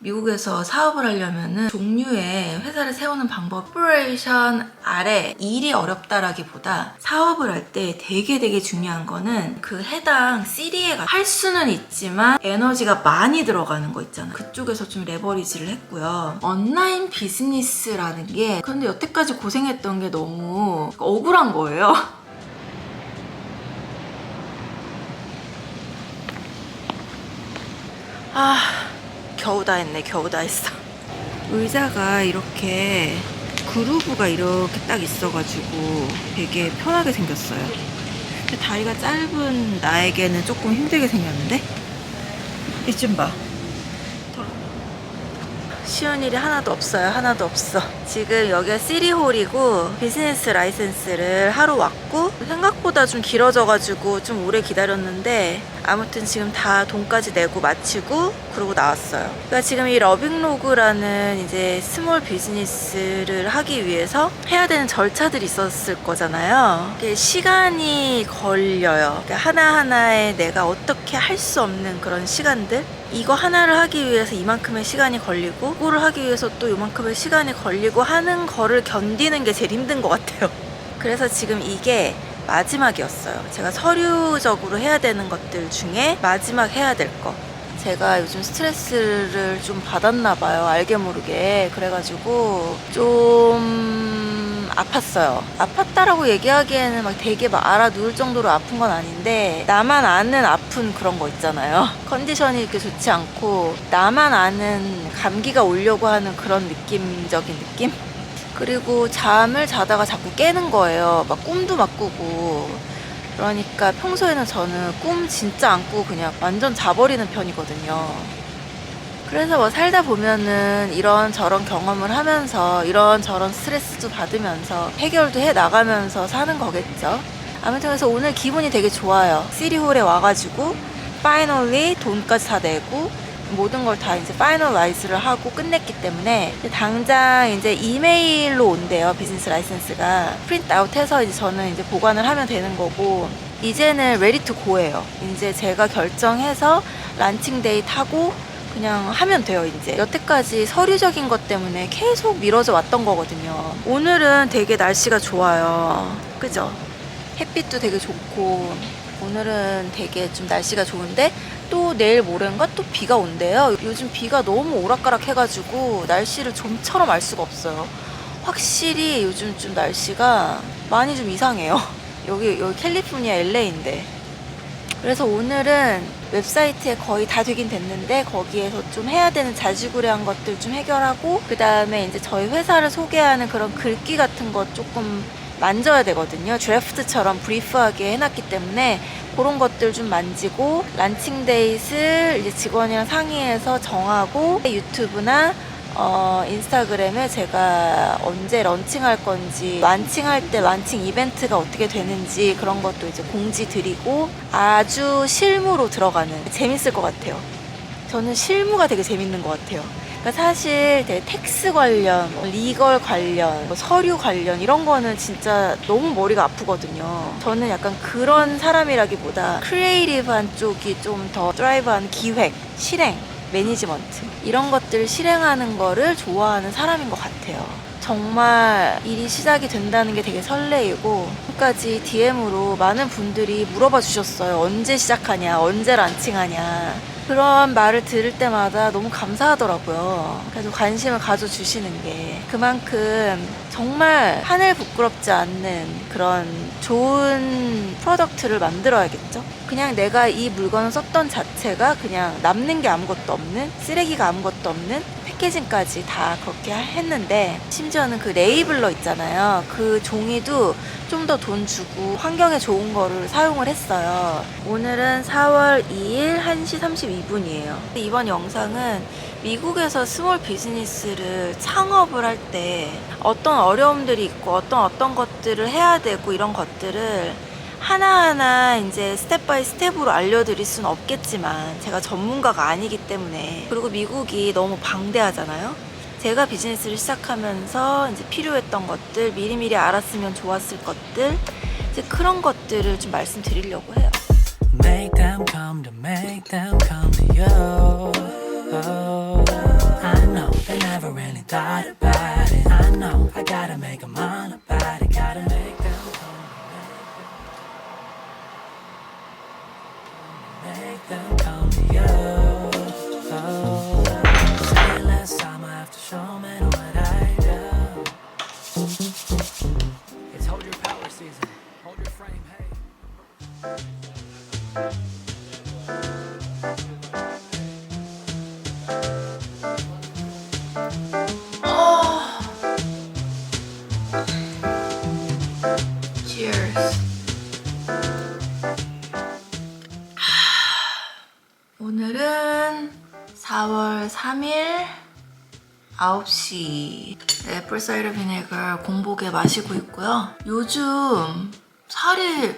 미국에서 사업을 하려면은 종류의 회사를 세우는 방법, 코퍼레이션 아래 일이 어렵다라기보다 사업을 할 때 되게 중요한 거는 그 해당 시리에 할 수는 있지만 에너지가 많이 들어가는 거 있잖아. 그쪽에서 좀 레버리지를 했고요. 온라인 비즈니스라는 게 그런데 여태까지 고생했던 게 너무 억울한 거예요. 겨우 다 했네. 겨우 다 했어. 의자가 이렇게 그루브가 이렇게 딱 있어가지고 되게 편하게 생겼어요. 근데 다리가 짧은 나에게는 조금 힘들게 생겼는데? 이쯤 봐. 쉬운 일이 하나도 없어요. 하나도 없어. 지금 여기가 시리홀이고 비즈니스 라이센스를 하러 왔고 생각보다 좀 길어져가지고 좀 오래 기다렸는데 아무튼 지금 다 돈까지 내고 마치고 그러고 나왔어요. 그러니까 지금 이 러빙로그라는 이제 스몰 비즈니스를 하기 위해서 해야 되는 절차들이 있었을 거잖아요. 이게 시간이 걸려요. 그러니까 하나하나에 내가 어떻게 할 수 없는 그런 시간들, 이거 하나를 하기 위해서 이만큼의 시간이 걸리고 그거를 하기 위해서 또 이만큼의 시간이 걸리고 하는 거를 견디는 게 제일 힘든 것 같아요. 그래서 지금 이게 마지막이었어요. 제가 서류적으로 해야 되는 것들 중에 마지막 해야 될 거. 제가 요즘 스트레스를 좀 받았나 봐요. 알게 모르게. 그래가지고 좀 아팠어요. 아팠다라고 얘기하기에는 막 되게 막 알아 누울 정도로 아픈 건 아닌데 나만 아는 아픈 그런 거 있잖아요. 컨디션이 이렇게 좋지 않고 나만 아는 감기가 오려고 하는 그런 느낌적인 느낌? 그리고 잠을 자다가 자꾸 깨는 거예요. 막 꿈도 막 꾸고. 그러니까 평소에는 저는 꿈 진짜 안 꾸고 그냥 완전 자버리는 편이거든요. 그래서 뭐 살다 보면은 이런저런 경험을 하면서 이런저런 스트레스도 받으면서 해결도 해 나가면서 사는 거겠죠. 아무튼 그래서 오늘 기분이 되게 좋아요. 시리홀에 와가지고 파이널리 돈까지 다 내고 모든 걸 다 이제 파이널라이즈를 하고 끝냈기 때문에 당장 이제 이메일로 온대요. 비즈니스 라이센스가 프린트 아웃해서 이제 저는 이제 보관을 하면 되는 거고 이제는 레디 투 고예요. 이제 제가 결정해서 란칭 데이트 하고 그냥 하면 돼요. 이제 여태까지 서류적인 것 때문에 계속 미뤄져 왔던 거거든요. 오늘은 되게 날씨가 좋아요. 그죠? 햇빛도 되게 좋고 오늘은 되게 좀 날씨가 좋은데 또 내일 모레인가 또 비가 온대요. 요즘 비가 너무 오락가락 해가지고 날씨를 좀처럼 알 수가 없어요. 확실히 요즘 좀 날씨가 많이 좀 이상해요. 여기 캘리포니아 LA인데. 그래서 오늘은 웹사이트에 거의 다 되긴 됐는데 거기에서 좀 해야 되는 자지구레한 것들 좀 해결하고 그 다음에 이제 저희 회사를 소개하는 그런 글귀 같은 거 조금 만져야 되거든요. 드래프트처럼 브리프하게 해놨기 때문에 그런 것들 좀 만지고 란칭 데이트를 이제 직원이랑 상의해서 정하고 유튜브나 인스타그램에 제가 언제 런칭할 건지 런칭할 때 런칭 이벤트가 어떻게 되는지 그런 것도 이제 공지 드리고 아주 실무로 들어가는 재밌을 것 같아요. 저는 실무가 되게 재밌는 것 같아요. 그러니까 사실 되게 텍스 관련, 리걸 관련, 서류 관련 이런 거는 진짜 너무 머리가 아프거든요. 저는 약간 그런 사람이라기보다 크리에이티브한 쪽이 좀 더 드라이브한 기획, 실행, 매니지먼트 이런 것들을 실행하는 거를 좋아하는 사람인 것 같아요. 정말 일이 시작이 된다는 게 되게 설레이고 지금까지 DM으로 많은 분들이 물어봐 주셨어요. 언제 시작하냐, 언제 란칭하냐. 그런 말을 들을 때마다 너무 감사하더라고요. 그래서 관심을 가져주시는 게 그만큼 정말 하늘 부끄럽지 않는 그런 좋은 프로덕트를 만들어야겠죠. 그냥 내가 이 물건을 썼던 자체가 그냥 남는 게 아무것도 없는, 쓰레기가 아무것도 없는 패키징까지 다 그렇게 했는데 심지어는 그 레이블러 있잖아요. 그 종이도 좀 더 돈 주고 환경에 좋은 거를 사용을 했어요. 오늘은 4월 2일 1시 32분이에요. 이번 영상은 미국에서 스몰 비즈니스를 창업을 할 때 어떤 어려움들이 있고 어떤 것들을 해야 되고 이런 것들을 하나하나 이제 스텝 바이 스텝으로 알려드릴 수는 없겠지만 제가 전문가가 아니기 때문에 그리고 미국이 너무 방대하잖아요. 제가 비즈니스를 시작하면서 이제 필요했던 것들, 미리미리 알았으면 좋았을 것들, 이제 그런 것들을 좀 말씀드리려고 해요. Make them come to you. never really thought about it. I know I gotta make a mind about it. Gotta make them come to you. Oh, say less, I'ma have to show me what I do. It's hold your power season. Hold your frame, hey. Cheers. 오늘은 4월 3일 9시 애플 사이더 비네걸 공복에 마시고 있고요. 요즘 살이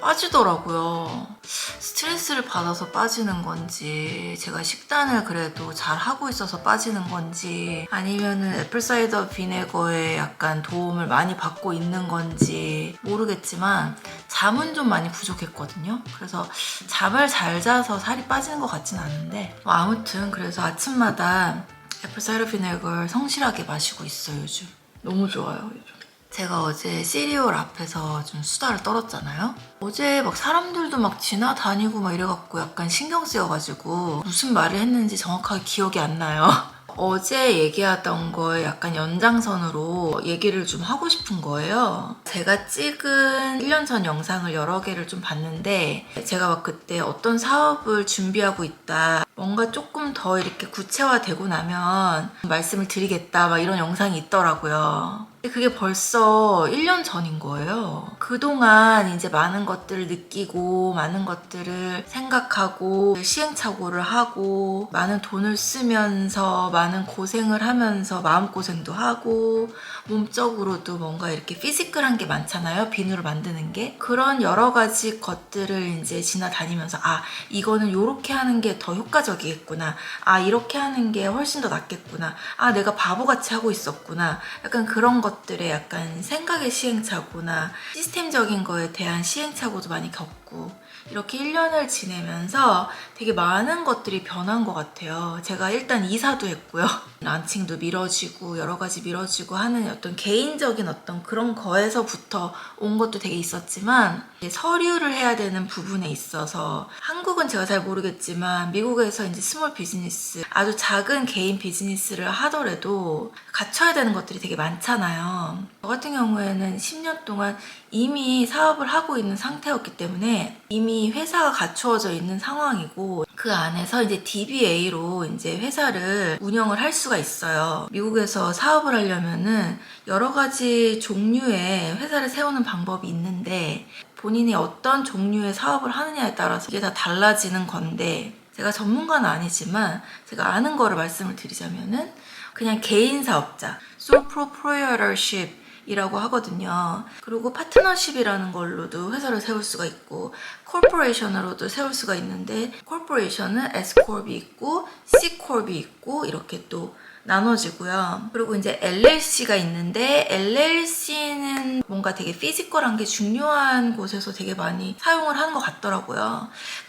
빠지더라고요. 스트레스를 받아서 빠지는 건지, 제가 식단을 그래도 잘 하고 있어서 빠지는 건지, 아니면은 애플 사이더 비네거에 약간 도움을 많이 받고 있는 건지 모르겠지만 잠은 좀 많이 부족했거든요. 그래서 잠을 잘 자서 살이 빠지는 것 같진 않은데 아무튼 그래서 아침마다 애플 사이더 비네걸 성실하게 마시고 있어요. 요즘 너무 좋아요. 요즘 제가 어제 시리얼 앞에서 좀 수다를 떨었잖아요. 어제 막 사람들도 막 지나다니고 막 이래갖고 약간 신경 쓰여가지고 무슨 말을 했는지 정확하게 기억이 안 나요. 어제 얘기하던 거에 약간 연장선으로 얘기를 좀 하고 싶은 거예요. 제가 찍은 1년 전 영상을 여러 개를 좀 봤는데 제가 막 그때 어떤 사업을 준비하고 있다, 뭔가 조금 더 이렇게 구체화되고 나면 말씀을 드리겠다 막 이런 영상이 있더라고요. 근데 그게 벌써 1년 전인 거예요. 그동안 이제 많은 것들을 느끼고 많은 것들을 생각하고 시행착오를 하고 많은 돈을 쓰면서 많은 고생을 하면서 마음고생도 하고 몸적으로도 뭔가 이렇게 피지컬한 게 많잖아요. 비누를 만드는 게. 그런 여러 가지 것들을 이제 지나다니면서 아, 이거는 이렇게 하는 게 더 효과적이겠구나. 아, 이렇게 하는 게 훨씬 더 낫겠구나. 아, 내가 바보같이 하고 있었구나. 약간 그런 것들에 약간 생각의 시행착오나 시스템적인 거에 대한 시행착오도 많이 겪고 이렇게 1년을 지내면서 되게 많은 것들이 변한 것 같아요. 제가 일단 이사도 했고요. 란칭도 미뤄지고 여러 가지 미뤄지고 하는 어떤 개인적인 어떤 그런 거에서부터 온 것도 되게 있었지만 서류를 해야 되는 부분에 있어서 한국은 제가 잘 모르겠지만 미국에서 이제 스몰 비즈니스, 아주 작은 개인 비즈니스를 하더라도 갖춰야 되는 것들이 되게 많잖아요. 저 같은 경우에는 10년 동안 이미 사업을 하고 있는 상태였기 때문에 이미 회사가 갖추어져 있는 상황이고 그 안에서 이제 DBA로 이제 회사를 운영을 할 수가 있어요. 미국에서 사업을 하려면은 여러 가지 종류의 회사를 세우는 방법이 있는데 본인이 어떤 종류의 사업을 하느냐에 따라서 이게 다 달라지는 건데 제가 전문가는 아니지만 제가 아는 거를 말씀을 드리자면은 그냥 개인 사업자, sole proprietorship 이라고 하거든요. 그리고 파트너십이라는 걸로도 회사를 세울 수가 있고 코퍼레이션으로도 세울 수가 있는데 코퍼레이션은 Scorp이 있고 Ccorp이 있고 이렇게 또 나눠지고요. 그리고 이제 LLC가 있는데 LLC는 뭔가 되게 피지컬한 게 중요한 곳에서 되게 많이 사용을 하는 것 같더라고요.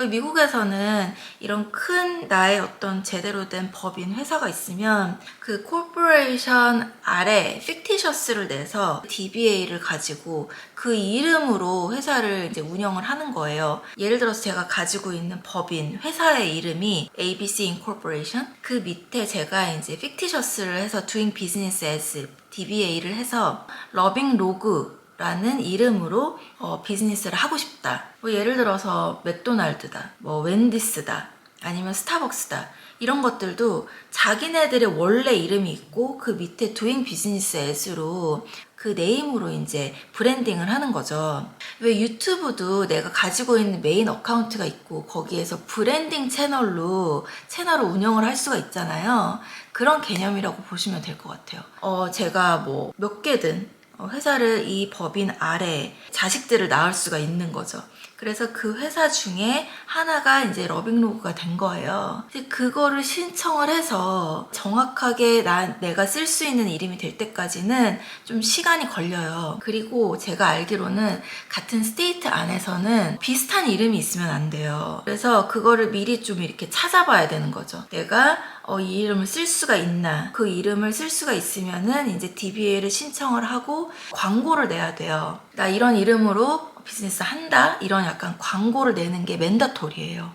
미국에서는 이런 큰 나의 어떤 제대로 된 법인 회사가 있으면 그 코퍼레이션 아래 fictitious를 내서 DBA를 가지고 그 이름으로 회사를 이제 운영을 하는 거예요. 예를 들어서 제가 가지고 있는 법인 회사의 이름이 ABC Incorporation, 그 밑에 제가 이제 fictitious를 해서 doing business as DBA를 해서 러빙 로그라는 이름으로 비즈니스를 하고 싶다. 뭐 예를 들어서 맥도날드다, 뭐 웬디스다, 아니면 스타벅스다. 이런 것들도 자기네들의 원래 이름이 있고 그 밑에 doing business as로 그 네임으로 이제 브랜딩을 하는 거죠. 왜 유튜브도 내가 가지고 있는 메인 어카운트가 있고 거기에서 브랜딩 채널로 채널을 운영을 할 수가 있잖아요. 그런 개념이라고 보시면 될 것 같아요. 제가 뭐 몇 개든 회사를 이 법인 아래 자식들을 낳을 수가 있는 거죠. 그래서 그 회사 중에 하나가 이제 러빙로그가 된 거예요. 그거를 신청을 해서 정확하게 내가 쓸 수 있는 이름이 될 때까지는 좀 시간이 걸려요. 그리고 제가 알기로는 같은 스테이트 안에서는 비슷한 이름이 있으면 안 돼요. 그래서 그거를 미리 좀 이렇게 찾아봐야 되는 거죠. 내가 이 이름을 쓸 수가 있나. 그 이름을 쓸 수가 있으면은 이제 DBA를 신청을 하고 광고를 내야 돼요. 나 이런 이름으로 비즈니스 한다? 이런 약간 광고를 내는 게 맨다토리예요.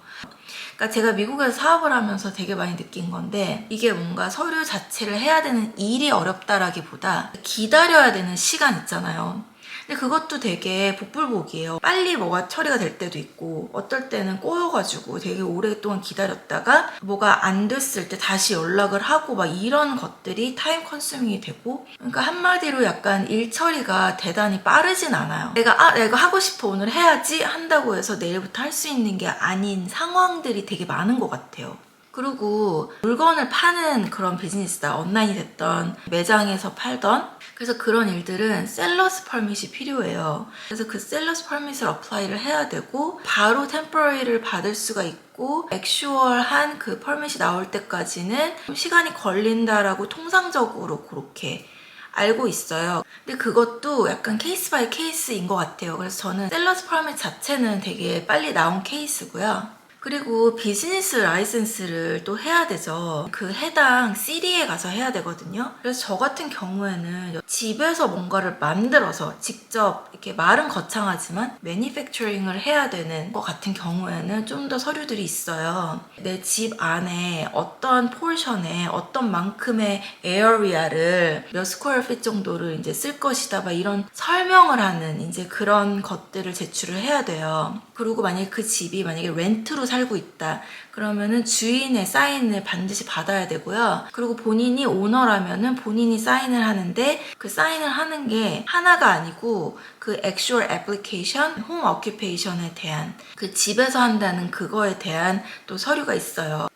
그러니까 제가 미국에서 사업을 하면서 되게 많이 느낀 건데 이게 뭔가 서류 자체를 해야 되는 일이 어렵다라기보다 기다려야 되는 시간 있잖아요. 근데 그것도 되게 복불복이에요. 빨리 뭐가 처리가 될 때도 있고 어떨 때는 꼬여가지고 되게 오랫동안 기다렸다가 뭐가 안 됐을 때 다시 연락을 하고 막 이런 것들이 타임 컨수밍이 되고 그러니까 한마디로 약간 일 처리가 대단히 빠르진 않아요. 내가 이거 하고 싶어 오늘 해야지 한다고 해서 내일부터 할 수 있는 게 아닌 상황들이 되게 많은 것 같아요. 그리고 물건을 파는 그런 비즈니스다. 온라인이 됐던 매장에서 팔던 그래서 그런 일들은 셀러스 퍼밋이 필요해요. 그래서 그 셀러스 퍼밋을 어플라이를 해야 되고 바로 템포러리를 받을 수가 있고 액슈얼한 그 퍼밋이 나올 때까지는 시간이 걸린다라고 통상적으로 그렇게 알고 있어요. 근데 그것도 약간 케이스 바이 케이스인 것 같아요. 그래서 저는 셀러스 퍼밋 자체는 되게 빨리 나온 케이스고요. 그리고 비즈니스 라이센스를 또 해야 되죠. 그 해당 시리에 가서 해야 되거든요. 그래서 저 같은 경우에는 집에서 뭔가를 만들어서 직접 이렇게 말은 거창하지만 매니팩처링을 해야 되는 것 같은 경우에는 좀 더 서류들이 있어요. 내 집 안에 어떤 포션에 어떤 만큼의 에어리아를 몇 스퀘어 핏 정도를 이제 쓸 것이다 막 이런 설명을 하는 이제 그런 것들을 제출을 해야 돼요. 그리고 만약에 그 집이 만약에 렌트로 살고 있다. 그러면은 주인의 사인을 반드시 받아야 되고요. 그리고 본인이 오너라면은 본인이 사인을 하는데 그 사인을 하는 게 하나가 아니고 그 액슈얼 애플리케이션, 홈 어큐페이션에 대한 그 집에서 한다는 그거에 대한 또 서류가 있어요.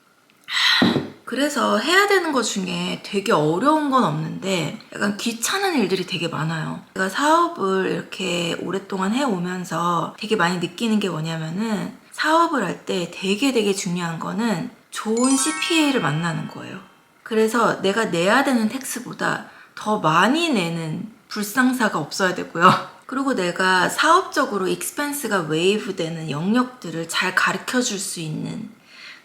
그래서 해야 되는 것 중에 되게 어려운 건 없는데 약간 귀찮은 일들이 되게 많아요. 제가 사업을 이렇게 오랫동안 해오면서 되게 많이 느끼는 게 뭐냐면은 사업을 할 때 되게 중요한 거는 좋은 CPA를 만나는 거예요. 그래서 내가 내야 되는 텍스보다 더 많이 내는 불상사가 없어야 되고요. 그리고 내가 사업적으로 익스펜스가 웨이브 되는 영역들을 잘 가르쳐 줄 수 있는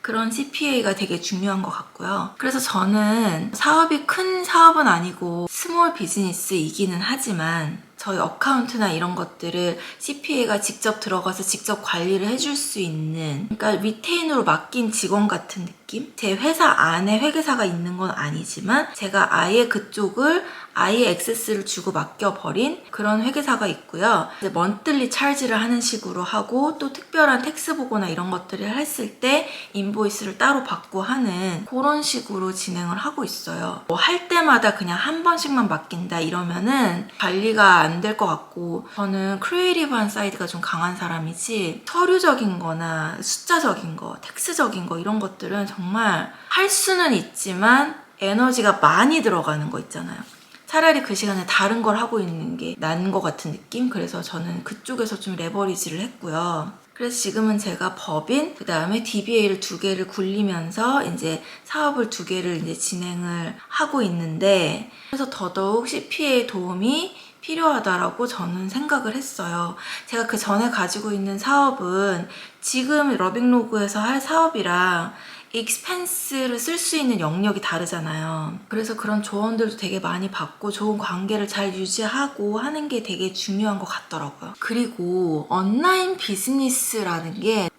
그런 CPA가 되게 중요한 것 같고요. 그래서 저는 사업이 큰 사업은 아니고 스몰 비즈니스이기는 하지만 저희 어카운트나 이런 것들을 CPA가 직접 들어가서 직접 관리를 해줄 수 있는 그러니까 리테인으로 맡긴 직원 같은 느낌? 제 회사 안에 회계사가 있는 건 아니지만 제가 아예 그쪽을 아예 액세스를 주고 맡겨버린 그런 회계사가 있고요. 이제 먼틀리 찰지를 하는 식으로 하고 또 특별한 텍스 보고나 이런 것들을 했을 때 인보이스를 따로 받고 하는 그런 식으로 진행을 하고 있어요. 뭐 할 때마다 그냥 한 번씩만 맡긴다 이러면은 관리가 안 될 것 같고 저는 크리에이티브한 사이드가 좀 강한 사람이지 서류적인 거나 숫자적인 거, 텍스적인 거 이런 것들은 정말 할 수는 있지만 에너지가 많이 들어가는 거 있잖아요. 차라리 그 시간에 다른 걸 하고 있는 게 나은 것 같은 느낌? 그래서 저는 그쪽에서 좀 레버리지를 했고요. 그래서 지금은 제가 법인, 그 다음에 DBA를 2개를 굴리면서 이제 사업을 2개를 이제 진행을 하고 있는데 그래서 더더욱 CPA 도움이 필요하다라고 저는 생각을 했어요. 제가 그 전에 가지고 있는 사업은 지금 러빙로그에서 할 사업이랑 익스펜스를 쓸 수 있는 영역이 다르잖아요. 그래서 그런 조언들도 되게 많이 받고 좋은 관계를 잘 유지하고 하는 게 되게 중요한 것 같더라고요. 그리고 온라인 비즈니스라는 게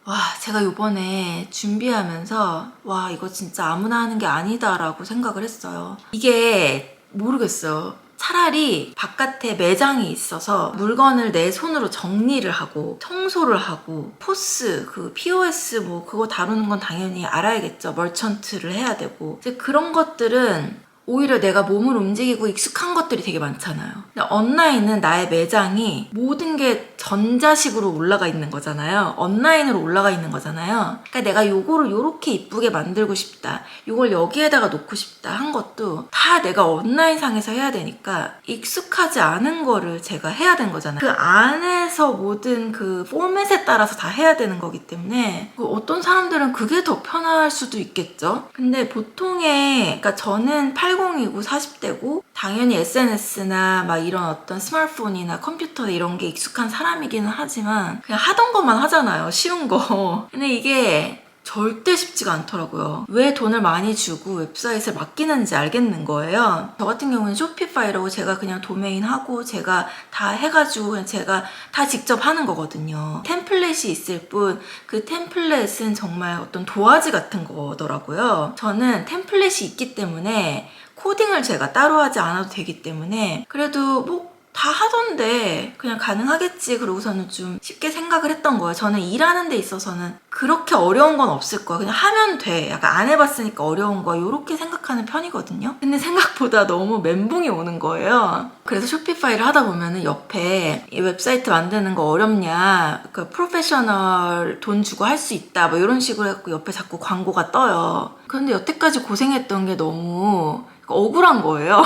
제가 요번에 준비하면서 이거 진짜 아무나 하는 게 아니다라고 생각을 했어요. 이게 모르겠어요. 차라리 바깥에 매장이 있어서 물건을 내 손으로 정리를 하고 청소를 하고 포스, 그 POS 뭐 그거 다루는 건 당연히 알아야겠죠. 멀천트를 해야 되고 이제 그런 것들은 오히려 내가 몸을 움직이고 익숙한 것들이 되게 많잖아요. 근데 온라인은 나의 매장이 모든 게 전자식으로 올라가 있는 거잖아요. 온라인으로 올라가 있는 거잖아요. 그러니까 내가 요거를 요렇게 이쁘게 만들고 싶다, 요걸 여기에다가 놓고 싶다 한 것도 다 내가 온라인상에서 해야 되니까 익숙하지 않은 거를 제가 해야 되는 거잖아요. 그 안에서 모든 그 포맷에 따라서 다 해야 되는 거기 때문에 어떤 사람들은 그게 더 편할 수도 있겠죠. 근데 보통의, 그러니까 저는 80이고 40대고 당연히 SNS나 막 이런 어떤 스마트폰이나 컴퓨터 이런 게 익숙한 사람이기는 하지만 그냥 하던 것만 하잖아요. 쉬운 거. 근데 이게 절대 쉽지가 않더라고요. 왜 돈을 많이 주고 웹사이트를 맡기는지 알겠는 거예요. 저 같은 경우는 쇼피파이라고 제가 그냥 도메인 하고 제가 다 해가지고 그냥 제가 다 직접 하는 거거든요. 템플릿이 있을 뿐 그 템플릿은 정말 어떤 도화지 같은 거더라고요. 저는 템플릿이 있기 때문에 코딩을 제가 따로 하지 않아도 되기 때문에 그래도 뭐 다 하던데 그냥 가능하겠지 그러고서는 좀 쉽게 생각을 했던 거예요. 저는 일하는 데 있어서는 그렇게 어려운 건 없을 거야. 그냥 하면 돼. 약간 안 해봤으니까 어려운 거야. 이렇게 생각하는 편이거든요. 근데 생각보다 너무 멘붕이 오는 거예요. 그래서 쇼피파이를 하다 보면은 옆에 이 웹사이트 만드는 거 어렵냐, 그 프로페셔널 돈 주고 할 수 있다 뭐 이런 식으로 해갖고 옆에 자꾸 광고가 떠요. 그런데 여태까지 고생했던 게 너무 억울한 거예요.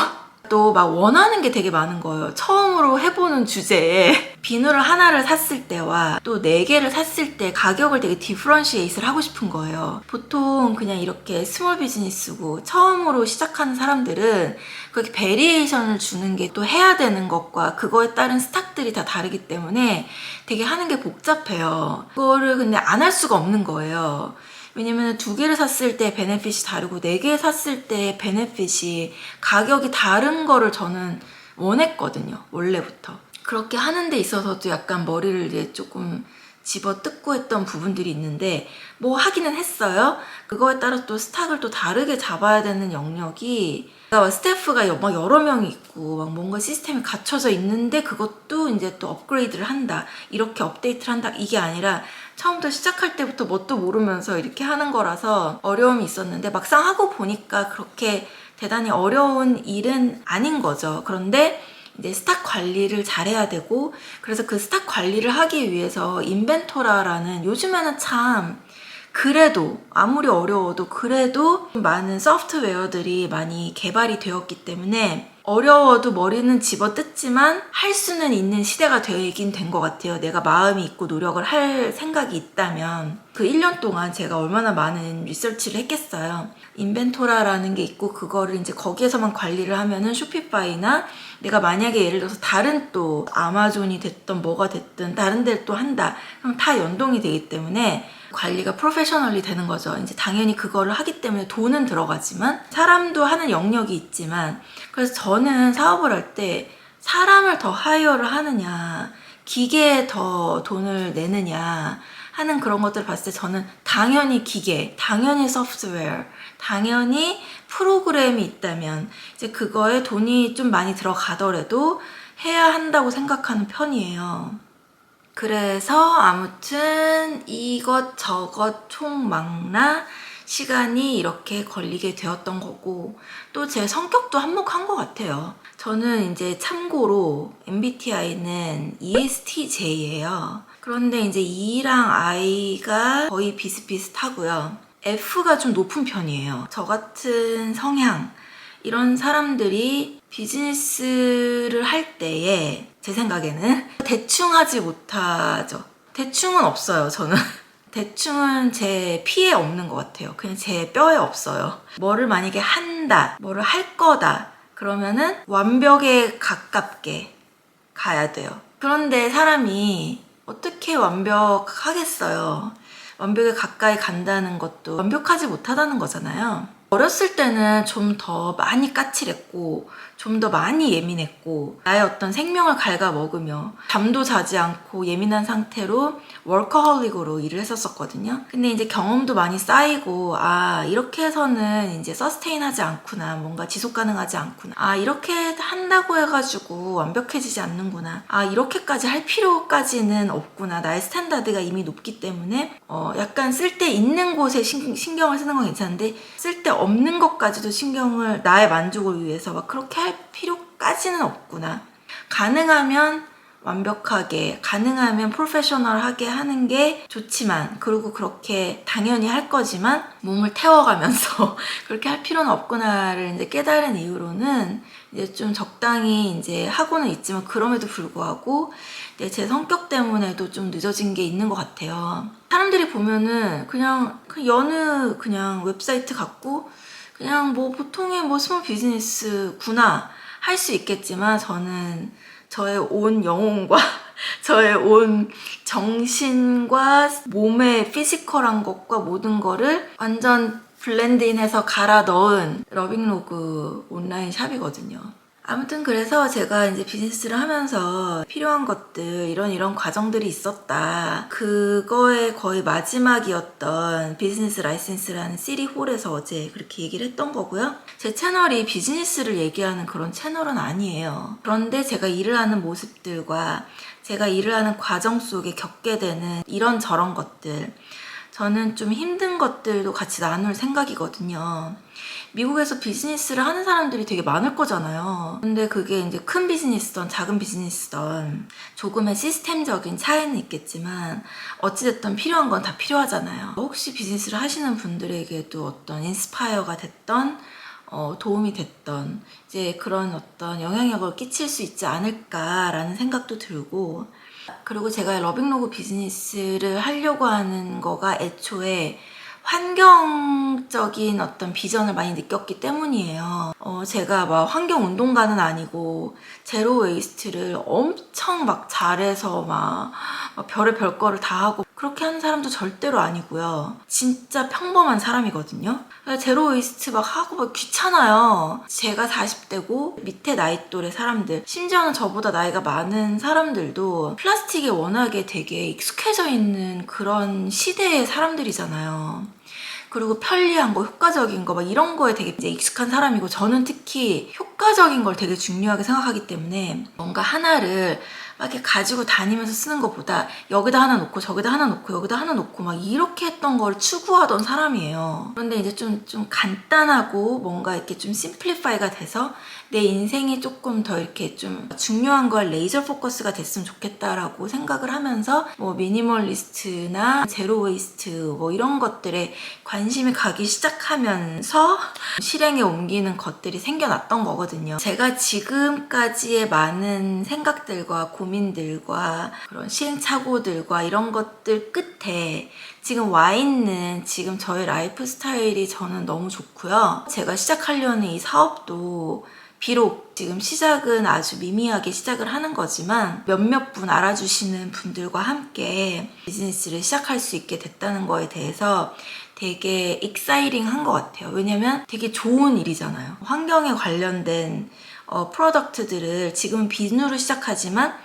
또 막 원하는 게 되게 많은 거예요. 처음으로 해보는 주제에 비누를 하나를 샀을 때와 또 4개를 샀을 때 가격을 되게 디프런시에이트를 하고 싶은 거예요. 보통 그냥 이렇게 스몰 비즈니스고 처음으로 시작하는 사람들은 그렇게 베리에이션을 주는 게 또 해야 되는 것과 그거에 따른 스탁들이 다 다르기 때문에 되게 하는 게 복잡해요. 그거를 근데 안 할 수가 없는 거예요. 왜냐면 2개를 샀을 때 베네핏이 다르고 4개 샀을 때 베네핏이 가격이 다른 거를 저는 원했거든요. 원래부터. 그렇게 하는 데 있어서도 약간 머리를 이제 조금 집어뜯고 했던 부분들이 있는데 뭐 하기는 했어요. 그거에 따라 또 스탁을 또 다르게 잡아야 되는 영역이 스태프가 막 여러 명이 있고 막 뭔가 시스템이 갖춰져 있는데 그것도 이제 또 업그레이드를 한다, 이렇게 업데이트를 한다, 이게 아니라 처음부터 시작할 때부터 뭣도 모르면서 이렇게 하는 거라서 어려움이 있었는데 막상 하고 보니까 그렇게 대단히 어려운 일은 아닌 거죠. 그런데 이제 스탁 관리를 잘해야 되고, 그래서 그 스탁 관리를 하기 위해서 인벤토라라는, 요즘에는 참 그래도 아무리 어려워도 그래도 많은 소프트웨어들이 많이 개발이 되었기 때문에 어려워도 머리는 집어뜯지만 할 수는 있는 시대가 되긴 된 것 같아요. 내가 마음이 있고 노력을 할 생각이 있다면. 그 1년 동안 제가 얼마나 많은 리서치를 했겠어요. 인벤토라라는 게 있고 그거를 이제 거기에서만 관리를 하면은 쇼피파이나 내가 만약에 예를 들어서 다른 또 아마존이 됐든 뭐가 됐든 다른 데를 또 한다, 그럼 다 연동이 되기 때문에 관리가 프로페셔널리 되는 거죠. 이제 당연히 그거를 하기 때문에 돈은 들어가지만 사람도 하는 영역이 있지만, 그래서 저는 사업을 할 때 사람을 더 하이어를 하느냐 기계에 더 돈을 내느냐 하는 그런 것들을 봤을 때 저는 당연히 기계, 당연히 소프트웨어, 당연히 프로그램이 있다면 이제 그거에 돈이 좀 많이 들어가더라도 해야 한다고 생각하는 편이에요. 그래서 아무튼 이것저것 총망라 시간이 이렇게 걸리게 되었던 거고, 또 제 성격도 한몫한 것 같아요. 저는 이제 참고로 MBTI는 ESTJ예요. 그런데 이제 E랑 I가 거의 비슷비슷하고요. F가 좀 높은 편이에요. 저 같은 성향, 이런 사람들이 비즈니스를 할 때에 제 생각에는 대충 하지 못하죠. 대충은 없어요, 저는. 대충은 제 피에 없는 것 같아요. 그냥 제 뼈에 없어요. 뭐를 만약에 한다, 뭐를 할 거다, 그러면은 완벽에 가깝게 가야 돼요. 그런데 사람이 어떻게 완벽하겠어요? 완벽에 가까이 간다는 것도 완벽하지 못하다는 거잖아요. 어렸을 때는 좀 더 많이 까칠했고 좀 더 많이 예민했고 나의 어떤 생명을 갉아먹으며 잠도 자지 않고 예민한 상태로 워커홀릭으로 일을 했었거든요. 근데 이제 경험도 많이 쌓이고, 아 이렇게 해서는 이제 서스테인하지 않구나, 뭔가 지속 가능하지 않구나, 아 이렇게 한다고 해가지고 완벽해지지 않는구나, 아 이렇게까지 할 필요까지는 없구나, 나의 스탠다드가 이미 높기 때문에 약간 쓸 데 있는 곳에 신경을 쓰는 건 괜찮은데 쓸 데 없는 것까지도 신경을 나의 만족을 위해서 막 그렇게 할 필요까지는 없구나. 가능하면 완벽하게, 가능하면 프로페셔널하게 하는 게 좋지만, 그리고 그렇게 당연히 할 거지만 몸을 태워가면서 그렇게 할 필요는 없구나를 이제 깨달은 이후로는 이제 좀 적당히 이제 하고는 있지만, 그럼에도 불구하고 이제 제 성격 때문에도 좀 늦어진 게 있는 것 같아요. 사람들이 보면은 그냥 여느 그냥 웹사이트 갖고 그냥 뭐 보통의 뭐 스몰 비즈니스구나 할 수 있겠지만, 저는 저의 온 영혼과 저의 온 정신과 몸의 피지컬한 것과 모든 거를 완전 블렌드인해서 갈아 넣은 러빙로그 온라인 샵이거든요. 아무튼 그래서 제가 이제 비즈니스를 하면서 필요한 것들, 이런 과정들이 있었다. 그거의 거의 마지막이었던 비즈니스 라이센스라는 시리홀에서 어제 그렇게 얘기를 했던 거고요. 제 채널이 비즈니스를 얘기하는 그런 채널은 아니에요. 그런데 제가 일을 하는 모습들과 제가 일을 하는 과정 속에 겪게 되는 이런저런 것들, 저는 좀 힘든 것들도 같이 나눌 생각이거든요. 미국에서 비즈니스를 하는 사람들이 되게 많을 거잖아요. 근데 그게 이제 큰 비즈니스든 작은 비즈니스든 조금의 시스템적인 차이는 있겠지만 어찌됐든 필요한 건 다 필요하잖아요. 혹시 비즈니스를 하시는 분들에게도 어떤 인스파이어가 됐던 도움이 됐던 이제 그런 어떤 영향력을 끼칠 수 있지 않을까라는 생각도 들고, 그리고 제가 러빙로그 비즈니스를 하려고 하는 거가 애초에 환경적인 어떤 비전을 많이 느꼈기 때문이에요. 제가 막 환경운동가는 아니고 제로 웨이스트를 엄청 막 잘해서 막 별의 별 거를 다 하고 그렇게 하는 사람도 절대로 아니고요. 진짜 평범한 사람이거든요. 제로 웨이스트 막 하고 막 귀찮아요. 제가 40대고 밑에 나이 또래 사람들, 심지어는 저보다 나이가 많은 사람들도 플라스틱에 워낙에 되게 익숙해져 있는 그런 시대의 사람들이잖아요. 그리고 편리한 거, 효과적인 거, 막 이런 거에 되게 이제 익숙한 사람이고, 저는 특히 효과적인 걸 되게 중요하게 생각하기 때문에 뭔가 하나를 막 이렇게 가지고 다니면서 쓰는 것보다 여기다 하나 놓고 저기다 하나 놓고 여기다 하나 놓고 막 이렇게 했던 걸 추구하던 사람이에요. 그런데 이제 좀 간단하고 뭔가 이렇게 좀 심플리파이가 돼서 내 인생이 조금 더 이렇게 좀 중요한 걸 레이저 포커스가 됐으면 좋겠다라고 생각을 하면서 뭐 미니멀리스트나 제로 웨이스트 뭐 이런 것들에 관심이 가기 시작하면서 실행에 옮기는 것들이 생겨났던 거거든요. 제가 지금까지의 많은 생각들과 고민들과 그런 시행착오들과 이런 것들 끝에 지금 와 있는 지금 저의 라이프 스타일이 저는 너무 좋고요. 제가 시작하려는 이 사업도 비록 지금 시작은 아주 미미하게 시작을 하는 거지만 몇몇 분 알아주시는 분들과 함께 비즈니스를 시작할 수 있게 됐다는 거에 대해서 되게 익사이링한 것 같아요. 왜냐면 되게 좋은 일이잖아요. 환경에 관련된 프로덕트들을 지금 비누로 시작하지만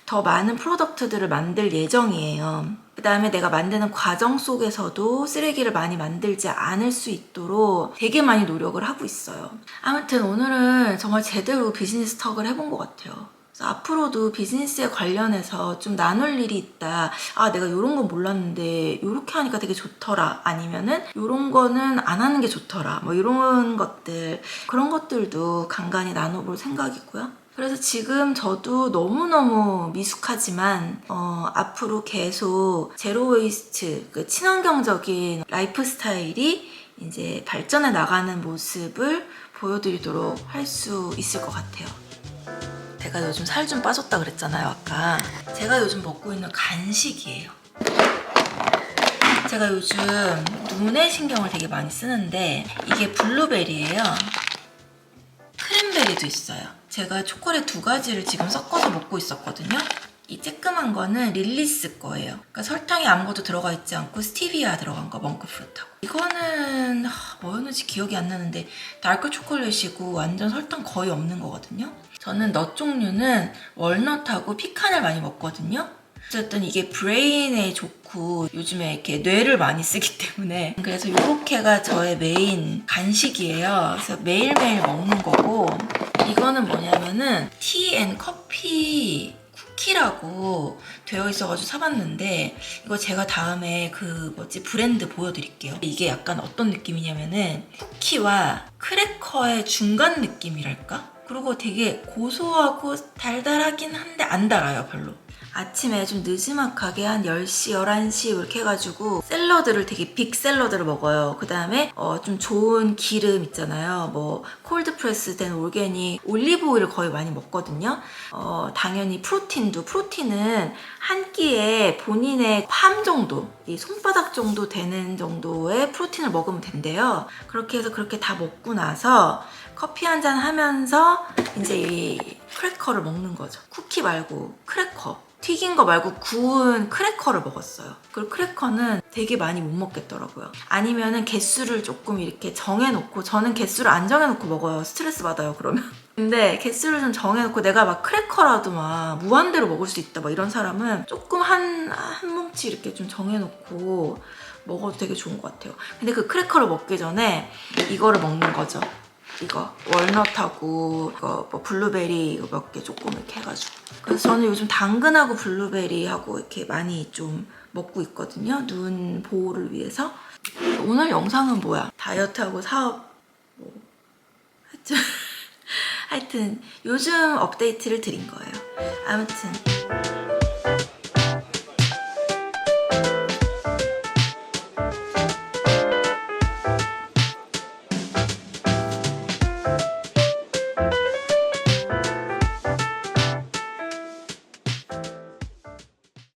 더 많은 프로덕트들을 만들 예정이에요. 그 다음에 내가 만드는 과정 속에서도 쓰레기를 많이 만들지 않을 수 있도록 되게 많이 노력을 하고 있어요. 아무튼 오늘은 정말 제대로 비즈니스 턱을 해본 것 같아요. 그래서 앞으로도 비즈니스에 관련해서 좀 나눌 일이 있다. 아, 내가 이런 건 몰랐는데 이렇게 하니까 되게 좋더라. 아니면은 이런 거는 안 하는 게 좋더라. 뭐 이런 것들, 그런 것들도 간간히 나눠볼 생각이고요. 그래서 지금 저도 너무너무 미숙하지만 앞으로 계속 제로 웨이스트, 그 친환경적인 라이프 스타일이 이제 발전해 나가는 모습을 보여드리도록 할 수 있을 것 같아요. 제가 요즘 살 좀 빠졌다 그랬잖아요, 아까. 제가 요즘 먹고 있는 간식이에요. 제가 요즘 눈에 신경을 되게 많이 쓰는데 이게 블루베리예요. 크랜베리도 있어요. 제가 초콜릿 2가지를 지금 섞어서 먹고 있었거든요. 이 쬐끄만 거는 릴리스 거예요. 그러니까 설탕이 아무것도 들어가 있지 않고 스티비아 들어간 거, 멍크프루트하고. 이거는 뭐였는지 기억이 안 나는데 다크 초콜릿이고 완전 설탕 거의 없는 거거든요. 저는 넛 종류는 월넛하고 피칸을 많이 먹거든요. 어쨌든 이게 브레인에 좋고 요즘에 이렇게 뇌를 많이 쓰기 때문에, 그래서 이렇게가 저의 메인 간식이에요. 그래서 매일매일 먹는 거고, 이거는 뭐냐면은 티 앤 커피 쿠키라고 되어 있어가지고 사봤는데 이거 제가 다음에 그 브랜드 보여드릴게요. 이게 약간 어떤 느낌이냐면은 쿠키와 크래커의 중간 느낌이랄까? 그리고 되게 고소하고 달달하긴 한데 안 달아요, 별로. 아침에 좀 느지막하게 한 10시, 11시 이렇게 해가지고 샐러드를 되게 빅 샐러드를 먹어요. 그 다음에 좀 좋은 기름 있잖아요. 뭐 콜드 프레스 된 올게닉 올리브 오일을 거의 많이 먹거든요. 당연히 프로틴은 한 끼에 본인의 팜 정도, 이 손바닥 정도 되는 정도의 프로틴을 먹으면 된대요. 그렇게 해서 그렇게 다 먹고 나서 커피 한 잔 하면서 이제 이 크래커를 먹는 거죠. 쿠키 말고 크래커. 튀긴 거 말고 구운 크래커를 먹었어요. 그리고 크래커는 되게 많이 못 먹겠더라고요. 아니면은 개수를 조금 이렇게 정해놓고, 저는 개수를 안 정해놓고 먹어요. 스트레스 받아요, 그러면. 근데 개수를 좀 정해놓고 내가 막 크래커라도 막 무한대로 먹을 수 있다 막 이런 사람은 조금 한 뭉치 이렇게 좀 정해놓고 먹어도 되게 좋은 것 같아요. 근데 그 크래커를 먹기 전에 이거를 먹는 거죠. 이거 월넛하고 이거 뭐 블루베리 이거 몇 개 조금 이렇게 해가지고. 그래서 저는 요즘 당근하고 블루베리하고 이렇게 많이 좀 먹고 있거든요. 눈 보호를 위해서. 오늘 영상은 뭐야? 다이어트하고 사업 뭐 하여튼 요즘 업데이트를 드린 거예요. 아무튼